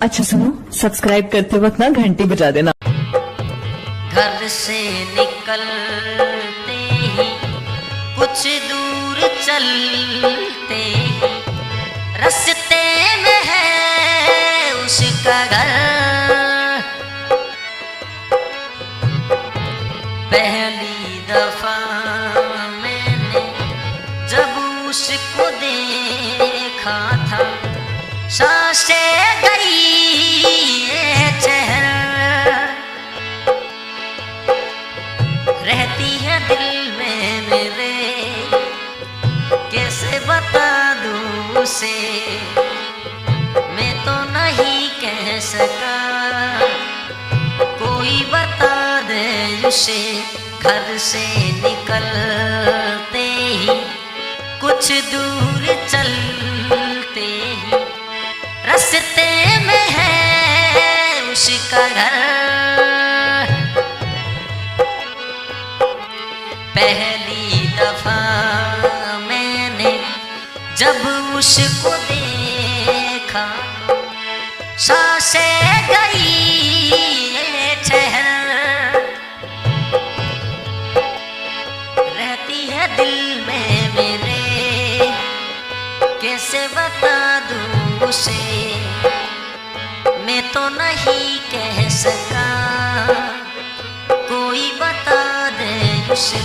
अच्छा सुनो, सब्सक्राइब करते वक्त ना घंटी बजा देना। घर से निकलते ही कुछ दूर चलते ही रास्ते में है उसका घर। पहली दफा मैंने जब उसको देखा था, सांसें गई ये चेहरा, रहती है दिल में मेरे, कैसे बता दूं उसे, मैं तो नहीं कह सका, कोई बता दे उसे। घर से निकलते ही कुछ दूर चलते ही रास्ते में है उसका घर। पहली दफा मैंने जब उसको देखा, सांसें गई ये चेहरा, रहती है दिल में मेरे, कैसे बता दूं उसे, मैं तो नहीं कह सका, कोई बता दे उसे।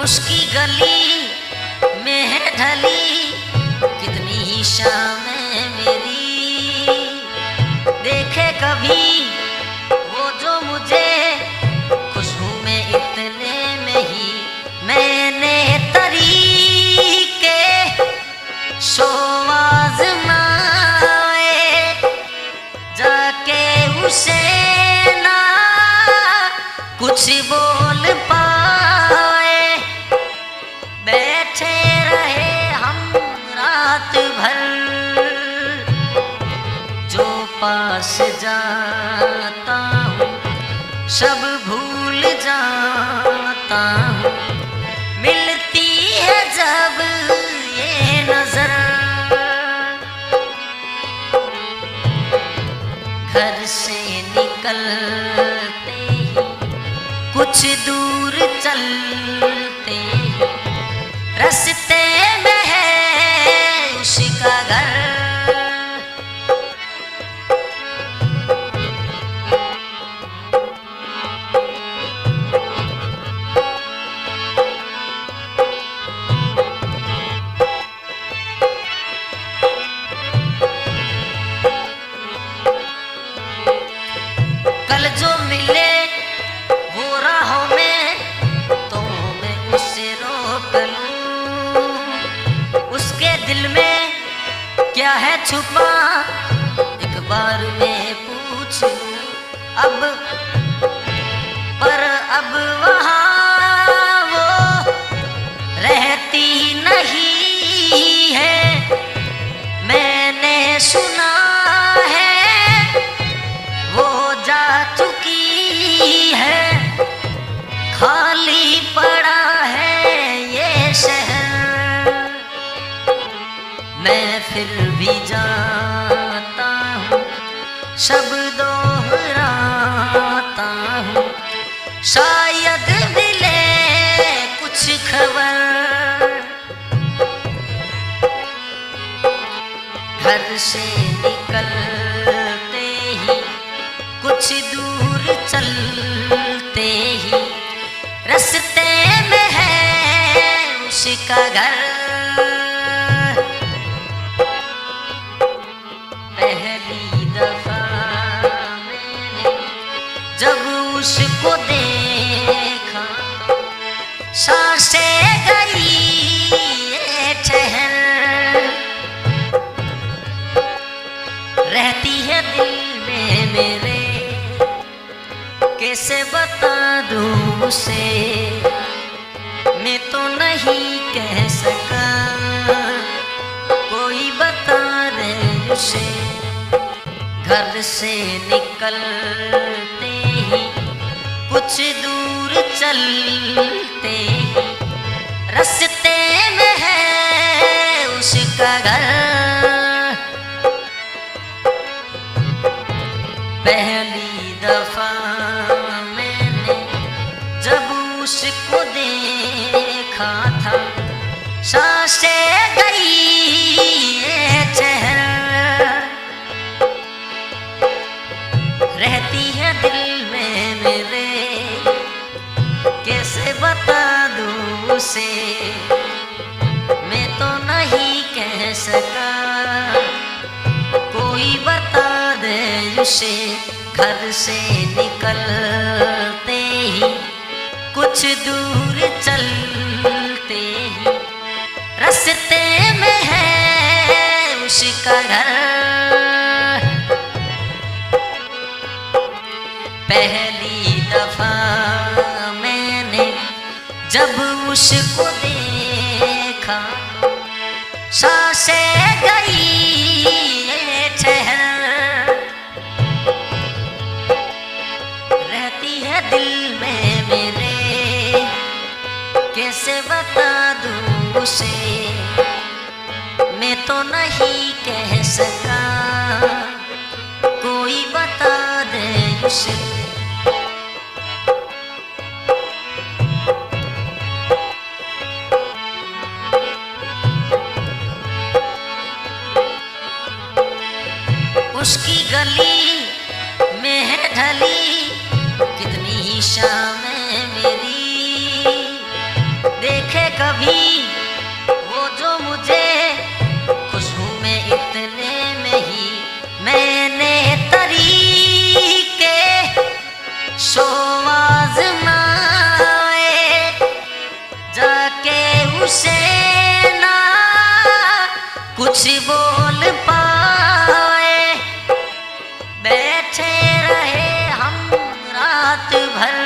उसकी गली में है ढली कितनी ही शाम मेरी, देखे कभी वो जो मुझे, खुशबू में इतने में ही मैंने तरीके सो आज़माए, जाके उसे ना कुछ बोल पाए, बैठे रहे हम रात भर, जो पास जाता हूँ सब भूल जाता हूँ, मिलती है जब ये नजर। घर से निकलते ही कुछ दूर चलते ही रास्ते में है उसका घर। कल जो मिले वो राहों में, तो मैं उससे रोक लूं, उसके दिल में क्या है छुपा, एक बार मैं पूछ लूं। अब पर अब वहाँ वो रहती नहीं है, मैंने सुना है वो जा चुकी है, खाली पड़ा है ये शहर। मैं फिर भी जाता हूँ, शब्द दोहराता हूँ, शायद मिले कुछ खबर। घर से निकलते ही कुछ दूर चलते ही रास्ते में है उसका घर। पहली दफा मैंने जब उसको देखा, सांसें गई ये ठहर, रहती है दिल में मेरे, कैसे बता दूं उसे, मैं तो नहीं कह सका, कोई बता दे उसे। घर से निकलते ही चलते ही रास्ते में है उसका घर। पहली दफा मैंने जब उसको देखा था सांसें गई ये चेहरा रहती है दिल में मेरे, कैसे बता दूं उसे मैं तो नहीं कह सका। कोई बता दे उसे घर से निकलते ही कुछ दूर चलते ही रास्ते में है उसका घर। पहली दफा मैंने जब उसको देखा सांसें गई ये ठहर रहती है दिल में मेरे, कैसे बता दूं उसे मैं तो नहीं कह सका। कोई बता दे उसे उसकी गली में है ढली कितनी शामें मेरी, देखे कभी वो जो मुझे खुशबू में इतने में ही मैंने तरीके सो आज़माए जाके उसे ना कुछ बोल पाए। बैठे रहे हम रात भर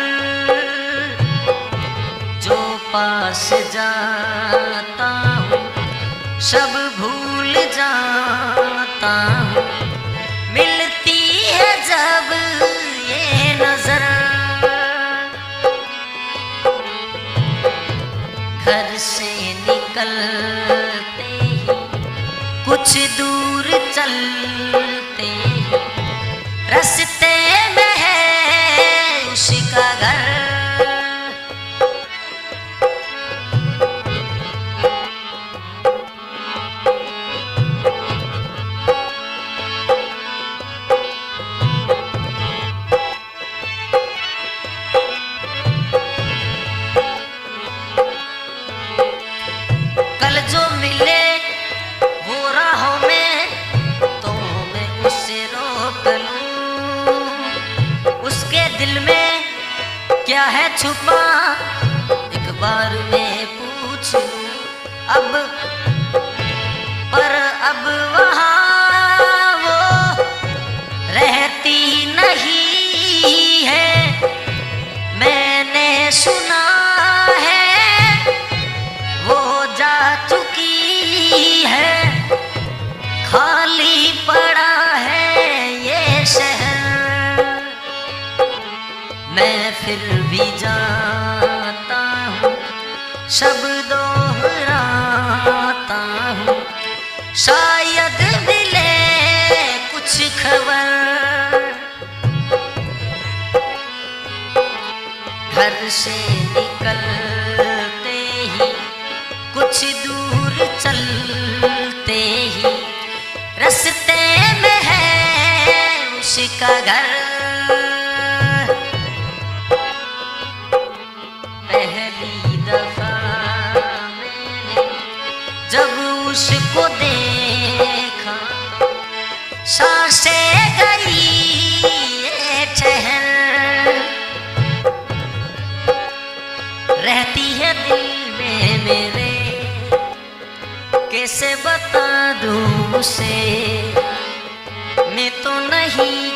जो पास जाता हूँ सब भूल जाता हूँ। मिलती है जब ये नजर घर से निकलते ही कुछ दूर चलते ही रास्ते में है उसका घर। कल जो मिले वो राहों में तो मैं उससे रोक लूं, उसके दिल में क्या है छुपा एक बार मैं पूछ लूं। अब पर अब वहाँ वो रहती नहीं है, मैंने सुना है वो जा चुकी है। खाली पड़ा है ये शहर मैं फिर भी जाता हूँ शब दोहराता हूँ, शायद मिले कुछ खबर। घर से निकलते ही कुछ दूर चलते ही रास्ते में है उसका घर। पहली दफा मैंने जब उसको देखा सांसें गई ये ठहर रहती है दिल में मेरे, कैसे बता दूं उसे मैं तो नहीं